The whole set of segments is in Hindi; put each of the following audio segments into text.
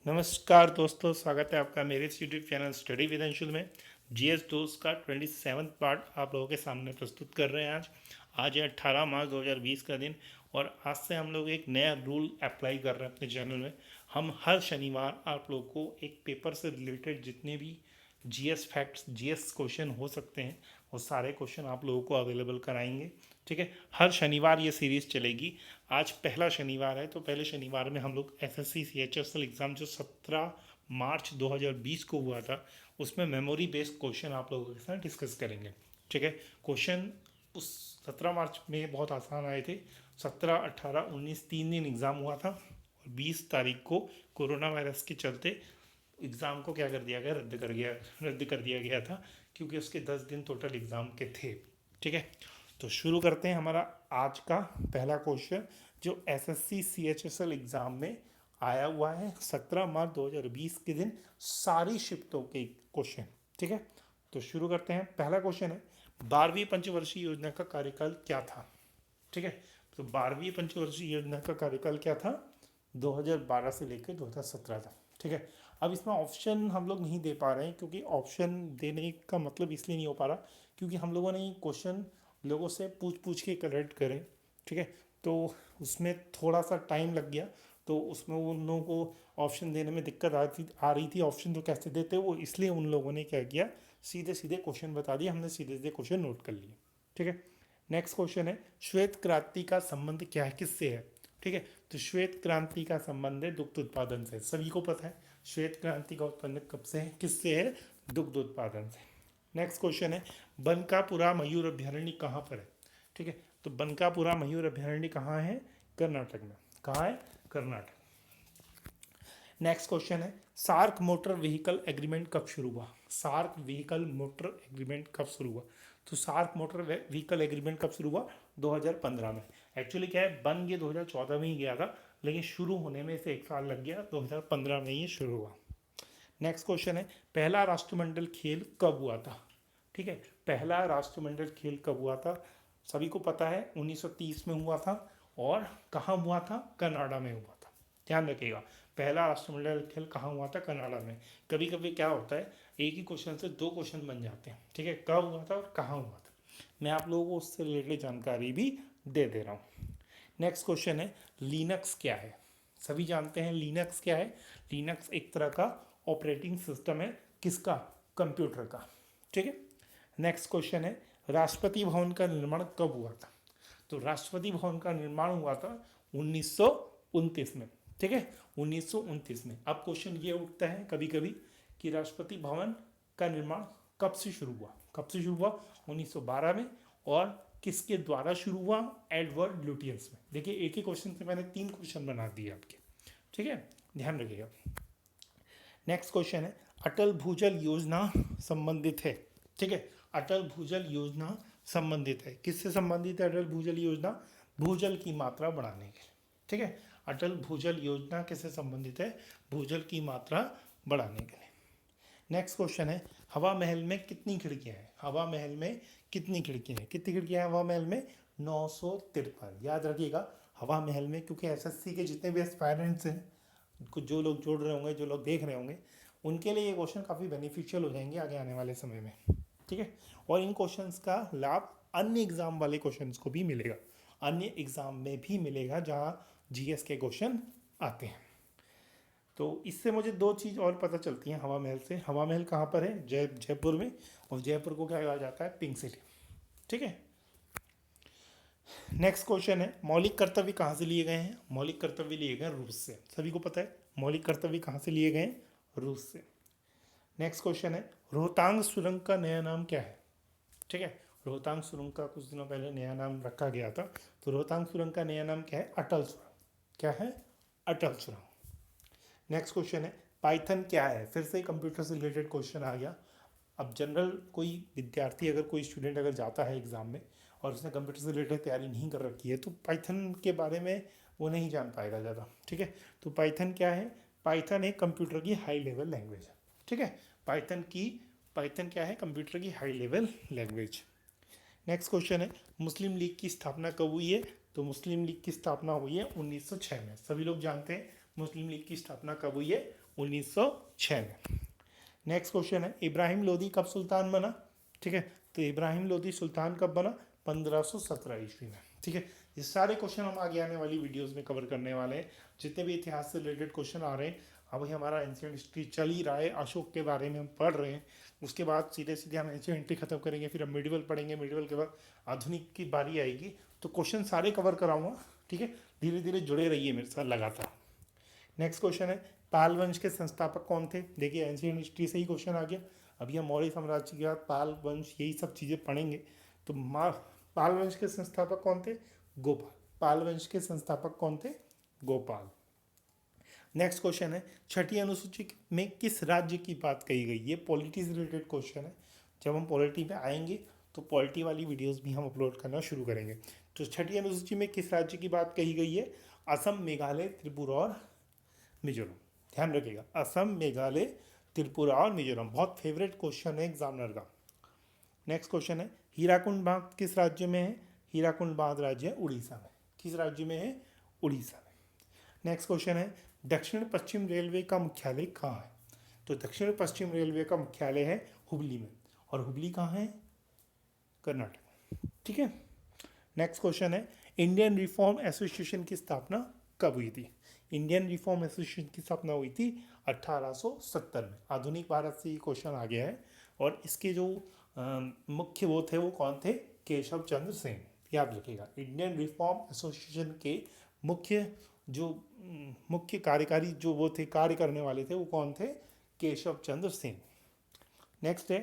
नमस्कार दोस्तों, स्वागत है आपका मेरे YouTube channel study with Anshul में। जीएस दोस्त का 27 पार्ट आप लोगों के सामने प्रस्तुत कर रहे हैं। आज है 18 मार्च 2020 का दिन और आज से हम लोग एक नया रूल अप्लाई कर रहे हैं अपने चैनल में। हम हर शनिवार आप लोगों को एक पेपर से रिलेटेड जितने भी जीएस फैक्ट्स, जीएस क्वेश्चन हो सकते हैं, वो सारे क्वेश्चन आप लोगों को अवेलेबल कराएंगे। ठीक है, हर शनिवार ये सीरीज़ चलेगी। आज पहला शनिवार है, तो पहले शनिवार में हम लोग एसएससी सीएचएसएल एग्ज़ाम जो 17 मार्च 2020 को हुआ था, उसमें मेमोरी बेस्ड क्वेश्चन आप लोगों के साथ डिस्कस करेंगे। ठीक है, क्वेश्चन उस 17 मार्च में बहुत आसान आए थे। 17, 18, 19 तीन दिन एग्ज़ाम हुआ था और 20 तारीख को कोरोना वायरस के चलते एग्ज़ाम को क्या कर दिया गया, रद्द कर दिया गया था, क्योंकि उसके 10 दिन टोटल एग्ज़ाम के थे। ठीक है, तो शुरू करते हैं हमारा आज का पहला क्वेश्चन, जो एसएससी सीएचएसएल एग्ज़ाम में आया हुआ है 17 मार्च 2020 के दिन, सारी शिफ्टों के क्वेश्चन। ठीक है, तो शुरू करते हैं। पहला क्वेश्चन है, 12वीं पंचवर्षीय योजना का कार्यकाल क्या था। ठीक है, तो 12वीं पंचवर्षीय योजना का कार्यकाल क्या था, 2012 से लेकर 2017 तक। ठीक है, अब इसमें ऑप्शन हम लोग नहीं दे पा रहे हैं, क्योंकि ऑप्शन देने का मतलब इसलिए नहीं हो पा रहा क्योंकि हम लोगों ने ये क्वेश्चन लोगों से पूछ पूछ के कलेक्ट करें। ठीक है, तो उसमें थोड़ा सा टाइम लग गया, तो उसमें उन लोगों को ऑप्शन देने में दिक्कत आ रही थी। ऑप्शन तो कैसे देते वो, इसलिए उन लोगों ने क्या किया, सीधे सीधे क्वेश्चन बता दिए, हमने सीधे सीधे क्वेश्चन नोट कर लिए। ठीक है, नेक्स्ट क्वेश्चन है, श्वेत क्रांति का संबंध क्या है, किससे है। ठीक है, तो श्वेत क्रांति का संबंध है दुग्ध उत्पादन से। सभी को पता है श्वेत क्रांति का उत्पन्न कब से है, किससे है, दुग्ध उत्पादन से। नेक्स्ट क्वेश्चन है, बनकापुरा मयूर अभ्यारण्य कहाँ पर है। ठीक है, तो बनकापुरा मयूर अभ्यारण्य कहाँ है, कर्नाटक में। कहाँ है, कर्नाटक। नेक्स्ट क्वेश्चन है, सार्क मोटर व्हीकल एग्रीमेंट कब शुरू हुआ। सार्क व्हीकल मोटर एग्रीमेंट कब शुरू हुआ, तो सार्क मोटर व्हीकल एग्रीमेंट कब शुरू हुआ, 2015 में। एक्चुअली क्या है, बन ये 2014 में ही गया था, लेकिन शुरू होने में इसे एक साल लग गया, 2015 में ये शुरू हुआ। नेक्स्ट क्वेश्चन है, पहला राष्ट्रमंडल खेल कब हुआ था। ठीक है, पहला राष्ट्रमंडल खेल कब हुआ था, सभी को पता है 1930 में हुआ था। और कहाँ हुआ था, कनाडा में हुआ था। ध्यान रखिएगा, पहला राष्ट्रमंडल खेल कहाँ हुआ था, कनाडा में। कभी कभी क्या होता है, एक ही क्वेश्चन से दो क्वेश्चन बन जाते हैं। ठीक है, कब हुआ था और कहाँ हुआ था, मैं आप लोगों को उससे रिलेटेड जानकारी भी दे दे रहा हूँ। नेक्स्ट क्वेश्चन है, लिनक्स क्या है। सभी जानते हैं लिनक्स क्या है। लिनक्स एक तरह का ऑपरेटिंग सिस्टम है, किसका, कंप्यूटर का। ठीक है, नेक्स्ट क्वेश्चन है, राष्ट्रपति भवन का निर्माण कब हुआ था। तो राष्ट्रपति भवन का निर्माण हुआ था 1929 में। ठीक है, 1929 में। अब क्वेश्चन ये उठता है कभी कभी कि राष्ट्रपति भवन का निर्माण कब से शुरू हुआ, कब से शुरू हुआ, 1912 में। और किसके द्वारा शुरू हुआ, एडवर्ड लुटियंस में। देखिए, एक ही क्वेश्चन से मैंने 3 क्वेश्चन बना दिए आपके। ठीक है, ध्यान रखिएगा। नेक्स्ट क्वेश्चन है, अटल भूजल योजना संबंधित है। ठीक है, अटल भूजल योजना संबंधित है, किससे संबंधित है अटल भूजल योजना, भूजल की मात्रा बढ़ाने के लिए। ठीक है, अटल भूजल योजना किससे संबंधित है, भूजल की मात्रा बढ़ाने के लिए। नेक्स्ट क्वेश्चन है, हवा महल में कितनी खिड़कियां हैं। हवा महल में कितनी खिड़कियां हैं, कितनी खिड़कियां हैं हवा महल में, 953। याद रखिएगा, हवा महल में, क्योंकि एसएससी के जितने भी एस्पायरेंट्स हैं, कुछ जो लोग जोड़ रहे होंगे, जो लोग देख रहे होंगे, उनके लिए ये क्वेश्चन काफ़ी बेनिफिशियल हो जाएंगे आगे आने वाले समय में। ठीक है, और इन क्वेश्चंस का लाभ अन्य एग्जाम वाले क्वेश्चंस को भी मिलेगा, अन्य एग्जाम में भी मिलेगा जहाँ जीएस के क्वेश्चन आते हैं। तो इससे मुझे 2 चीज़ और पता चलती हैं हवा महल से। हवा महल कहाँ पर है, जयपुर में, और जयपुर को क्या कहा जाता है, पिंक सिटी। ठीक है, नेक्स्ट क्वेश्चन है, मौलिक कर्तव्य कहाँ से लिए गए हैं। मौलिक कर्तव्य लिए गए रूस से। सभी को पता है मौलिक कर्तव्य कहाँ से लिए गए हैं, रूस से। नेक्स्ट क्वेश्चन है, रोहतांग सुरंग का नया नाम क्या है। ठीक है, रोहतांग सुरंग का कुछ दिनों पहले नया नाम रखा गया था, तो रोहतांग सुरंग का नया नाम क्या है, अटल सुरंग। क्या है, अटल सुरंग। नेक्स्ट क्वेश्चन है, पाइथन क्या है। फिर से कंप्यूटर से रिलेटेड क्वेश्चन आ गया। अब जनरल कोई विद्यार्थी, अगर कोई स्टूडेंट अगर जाता है एग्ज़ाम में और उसने कंप्यूटर से रिलेटेड तैयारी नहीं कर रखी है, तो पाइथन के बारे में वो नहीं जान पाएगा ज़्यादा। ठीक है, तो पाइथन क्या है, पाइथन एक कंप्यूटर की हाई लेवल लैंग्वेज है। ठीक है, पाइथन क्या है, कंप्यूटर की high level language. Next question है, मुस्लिम लीग की स्थापना कब हुई है। तो मुस्लिम लीग की स्थापना हुई है 1906 में। सभी लोग जानते हैं मुस्लिम लीग की स्थापना कब हुई है? 1906 में। नेक्स्ट क्वेश्चन है, इब्राहिम लोदी कब सुल्तान बना? ठीक है, तो इब्राहिम लोदी सुल्तान कब बना? 1517 ईस्वी में। ठीक है, ये सारे क्वेश्चन हम आगे आने वाली वीडियोस में कवर करने वाले हैं। जितने भी इतिहास से रिलेटेड क्वेश्चन आ रहे हैं, अभी हमारा एंशियंट हिस्ट्री चल ही रहा है, अशोक के बारे में हम पढ़ रहे हैं। उसके बाद सीधे सीधे हम एंशियंट हिस्ट्री खत्म करेंगे, फिर हम मिडिवल पढ़ेंगे, मिडिवल के बाद आधुनिक की बारी आएगी। तो क्वेश्चन सारे कवर कराऊंगा। ठीक है, धीरे धीरे जुड़े रहिए मेरे साथ लगातार। नेक्स्ट क्वेश्चन है, पाल वंश के संस्थापक कौन थे? देखिए एंशियंट हिस्ट्री से ही क्वेश्चन आ गया। अभी हम मौर्य साम्राज्य के बाद पाल वंश यही सब चीज़ें पढ़ेंगे। तो पाल वंश के संस्थापक कौन थे? गोपाल। पाल वंश के संस्थापक कौन थे? गोपाल। नेक्स्ट क्वेश्चन है, छठी अनुसूची में किस राज्य की बात कही गई? ये पॉलिटी से रिलेटेड क्वेश्चन है। जब हम पॉलिटी पे आएंगे तो पॉलिटी वाली वीडियोस भी हम अपलोड करना शुरू करेंगे। तो छठी अनुसूची में किस राज्य की बात कही गई है? असम, मेघालय, त्रिपुरा और मिजोरम। ध्यान रखिएगा, असम, मेघालय, त्रिपुरा और मिजोरम। बहुत फेवरेट क्वेश्चन है एग्जामिनर का। नेक्स्ट क्वेश्चन है, हीराकुंड बांध किस राज्य में है? हीराकुंड बांध राज्य है उड़ीसा में। किस राज्य में है? उड़ीसा में। नेक्स्ट क्वेश्चन है, दक्षिण पश्चिम रेलवे का मुख्यालय कहाँ है? तो दक्षिण पश्चिम रेलवे का मुख्यालय है हुबली में। और हुबली कहाँ है? कर्नाटक। ठीक है। नेक्स्ट क्वेश्चन है, इंडियन रिफॉर्म एसोसिएशन की स्थापना कब हुई थी? इंडियन रिफॉर्म एसोसिएशन की स्थापना हुई थी 1870 में। आधुनिक भारत से ये क्वेश्चन आ गया है। और इसके जो मुख्य वो थे वो कौन थे? केशव चंद्र सेन। याद रखिएगा, इंडियन रिफॉर्म एसोसिएशन के मुख्य कार्यकारी जो वो थे, कार्य करने वाले थे, वो कौन थे? केशव चंद्र सेन। नेक्स्ट है,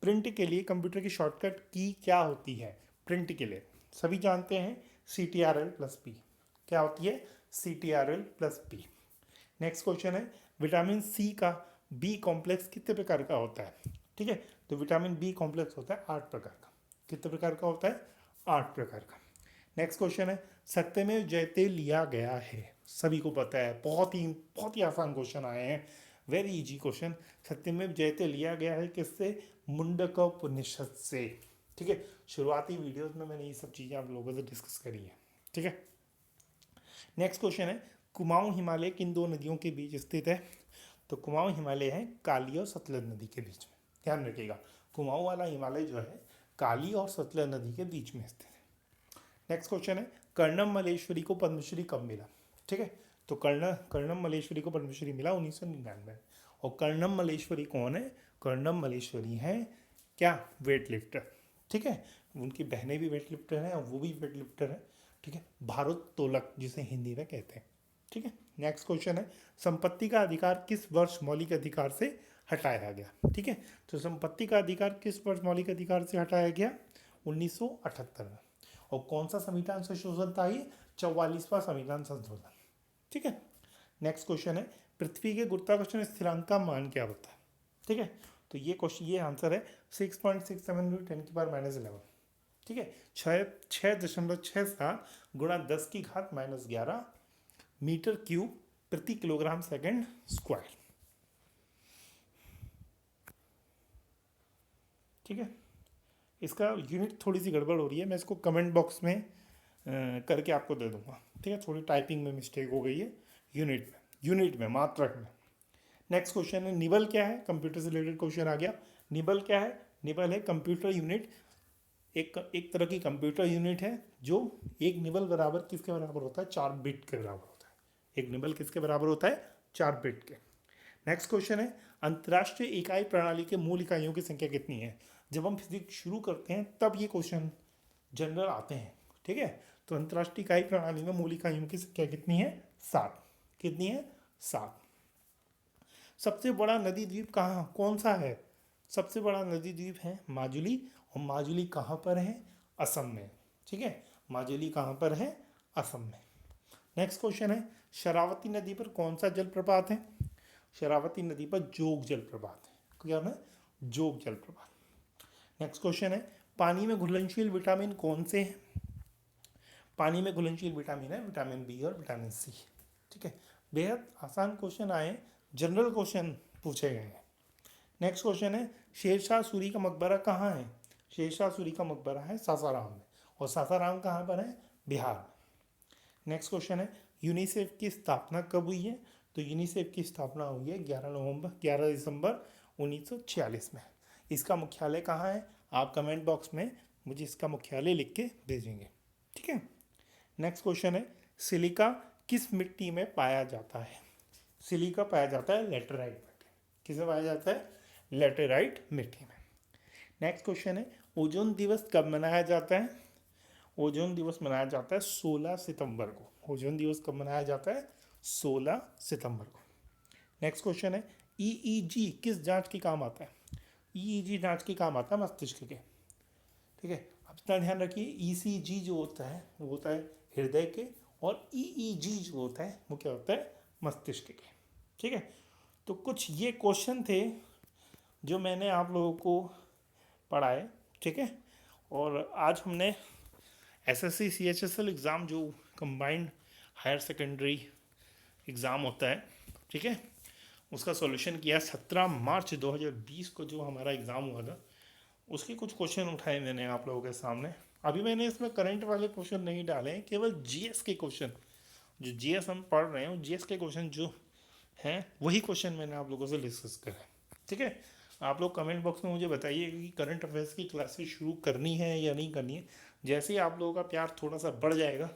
प्रिंट के लिए कंप्यूटर की शॉर्टकट की क्या होती है? प्रिंट के लिए सभी जानते हैं CTRL+P। क्या होती है? CTRL+P। नेक्स्ट क्वेश्चन है, विटामिन सी का बी कॉम्प्लेक्स कितने प्रकार का होता है? ठीक है, तो विटामिन बी कॉम्प्लेक्स होता है 8 प्रकार का। कितने प्रकार का होता है? 8 प्रकार का। नेक्स्ट क्वेश्चन है, सत्यमेव जयते लिया गया है, सभी को पता है, बहुत ही आसान क्वेश्चन आए हैं, वेरी इजी क्वेश्चन। सत्यमेव जयते लिया गया है किससे? मुंडक उपनिषद से। ठीक है, शुरुआती वीडियोस में मैंने ये सब चीज़ें आप लोगों से डिस्कस करी है। ठीक है। नेक्स्ट क्वेश्चन है, कुमाऊं हिमालय किन दो नदियों के बीच स्थित है? तो कुमाऊं हिमालय है काली और सतलज नदी के बीच में। ध्यान रखिएगा, कुमाऊं वाला हिमालय जो है काली और सतलज नदी के बीच में स्थित है। नेक्स्ट क्वेश्चन है, कर्णम मल्लेश्वरी को पद्मश्री कब मिला? ठीक है, तो कर्णम मल्लेश्वरी को पद्मश्री मिला 1999। और कर्णम मल्लेश्वरी कौन है? कर्णम मल्लेश्वरी है क्या? Weight lifter. ठीक है, उनकी बहनें भी वेट लिफ्टर हैं और वो भी वेट लिफ्टर है। ठीक है, भारोत्तोलक जिसे हिंदी में कहते हैं। ठीक है। नेक्स्ट क्वेश्चन है, संपत्ति का अधिकार किस वर्ष मौलिक अधिकार से हटाया गया? ठीक है, तो संपत्ति का अधिकार किस वर्ष मौलिक अधिकार से हटाया गया? 1978 में। और कौन सा संविधान संशोधन था ये? 44वां संविधान संशोधन। ठीक है। नेक्स्ट क्वेश्चन है, पृथ्वी के गुरुत्वाकर्षण स्थिरांक का मान क्या होता है? ठीक है, तो ये क्वेश्चन, ये आंसर है 6.67 × 10⁻11। ठीक है, 6.67 गुणा 10⁻⁻11 मीटर क्यूब प्रति किलोग्राम सेकंड स्क्वायर। ठीक है, इसका यूनिट थोड़ी सी गड़बड़ हो रही है, मैं इसको कमेंट बॉक्स में करके आपको दे दूंगा। ठीक है, थोड़ी टाइपिंग में मिस्टेक हो गई है। यूनिट में मात्रक में। नेक्स्ट क्वेश्चन है, निबल क्या है? कंप्यूटर से रिलेटेड क्वेश्चन आ गया। निबल क्या है? निबल है कंप्यूटर यूनिट। एक तरह की कंप्यूटर यूनिट है जो एक निबल बराबर किसके बराबर होता है? 4 बिट के बराबर होता है। एक निबल किसके बराबर होता है? 4 बिट के। नेक्स्ट क्वेश्चन है, अंतर्राष्ट्रीय इकाई प्रणाली के मूल इकाइयों की संख्या कितनी है? जब हम फिजिक्स शुरू करते हैं तब ये क्वेश्चन जनरल आते हैं। ठीक है, तो अंतर्राष्ट्रीय इकाई प्रणाली में मूल इकाइयों की संख्या कितनी है? 7। कितनी है? 7। सबसे बड़ा नदी द्वीप कौन सा है? सबसे बड़ा नदी द्वीप है माजुली। और माजुली कहाँ पर है? असम में। ठीक है, माजुली कहाँ पर है? असम में। नेक्स्ट क्वेश्चन है, शरावती नदी पर कौन सा जलप्रपात है? शरावती नदी पर जोग जलप्रपात है। क्या है? जोग जलप्रपात। नेक्स्ट क्वेश्चन है, पानी में घुलनशील विटामिन कौन से हैं? पानी में घुलनशील विटामिन है विटामिन बी और विटामिन सी। ठीक है, बेहद आसान क्वेश्चन आए, जनरल क्वेश्चन पूछे गए हैं। नेक्स्ट क्वेश्चन है, शेरशाह सूरी का मकबरा कहाँ है? शेरशाह सूरी का मकबरा है सासाराम में। और सासाराम कहाँ पर है? बिहार में। नेक्स्ट क्वेश्चन है, यूनिसेफ की स्थापना कब हुई है? तो यूनिसेफ की स्थापना हुई है 11 दिसंबर 1946 में। इसका मुख्यालय कहाँ है? आप कमेंट बॉक्स में मुझे इसका मुख्यालय लिख के भेजेंगे, ठीक है। नेक्स्ट क्वेश्चन है, सिलिका किस मिट्टी में पाया जाता है? सिलिका पाया जाता है लेटेराइट मिट्टी। किसमें पाया जाता है? लेटेराइट मिट्टी में। नेक्स्ट क्वेश्चन है, ओजोन दिवस कब मनाया जाता है? ओजोन दिवस मनाया जाता है 16 सितंबर को। ओजोन दिवस कब मनाया जाता है? 16 सितंबर को। नेक्स्ट क्वेश्चन है, ईईजी किस जांच के काम आता है? ईईजी जांच के काम आता है मस्तिष्क के, ठीक है। अब इतना ध्यान रखिए, ईसीजी जो होता है वो होता है हृदय के, और ईईजी जो होता है वो क्या होता है? मस्तिष्क के, ठीक है। तो कुछ ये क्वेश्चन थे जो मैंने आप लोगों को पढ़ाए, ठीक है। और आज हमने एसएससी सीएचएसएल एग्ज़ाम जो कंबाइंड हायर सेकेंडरी एग्ज़ाम होता है, ठीक है, उसका सॉल्यूशन किया 17 मार्च 2020 को जो हमारा एग्ज़ाम हुआ था। उसके कुछ क्वेश्चन उठाए मैंने आप लोगों के सामने। अभी मैंने इसमें करंट वाले क्वेश्चन नहीं डाले हैं, केवल जीएस के क्वेश्चन, जो जीएस हम पढ़ रहे हैं जीएस के क्वेश्चन जो हैं वही क्वेश्चन मैंने आप लोगों से डिस्कस करे, ठीक है। आप लोग कमेंट बॉक्स में मुझे बताइए कि करंट अफेयर्स की क्लासेस शुरू करनी है या नहीं करनी है। जैसे ही आप लोगों का प्यार थोड़ा सा बढ़ जाएगा,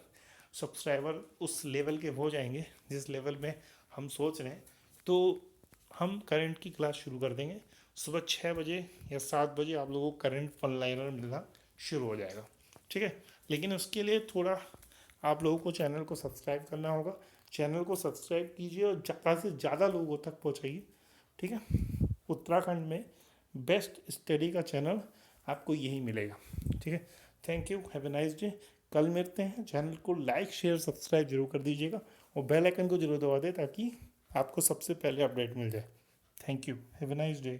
सब्सक्राइबर उस लेवल के हो जाएंगे जिस लेवल में हम सोच रहे हैं, तो हम करंट की क्लास शुरू कर देंगे। सुबह 6 बजे या 7 बजे आप लोगों को करंट वन लाइनर मिलना शुरू हो जाएगा, ठीक है। लेकिन उसके लिए थोड़ा आप लोगों को चैनल को सब्सक्राइब करना होगा। चैनल को सब्सक्राइब कीजिए और ज़्यादा से ज़्यादा लोगों तक पहुँचाइए, ठीक है। उत्तराखंड में बेस्ट स्टडी का चैनल आपको यही मिलेगा, ठीक है। Thank you, have a nice day. कल मिलते हैं। चैनल को लाइक शेयर सब्सक्राइब जरूर कर दीजिएगा और बेल आइकन को जरूर दबा दें ताकि आपको सबसे पहले अपडेट मिल जाए। Thank you, have a nice day.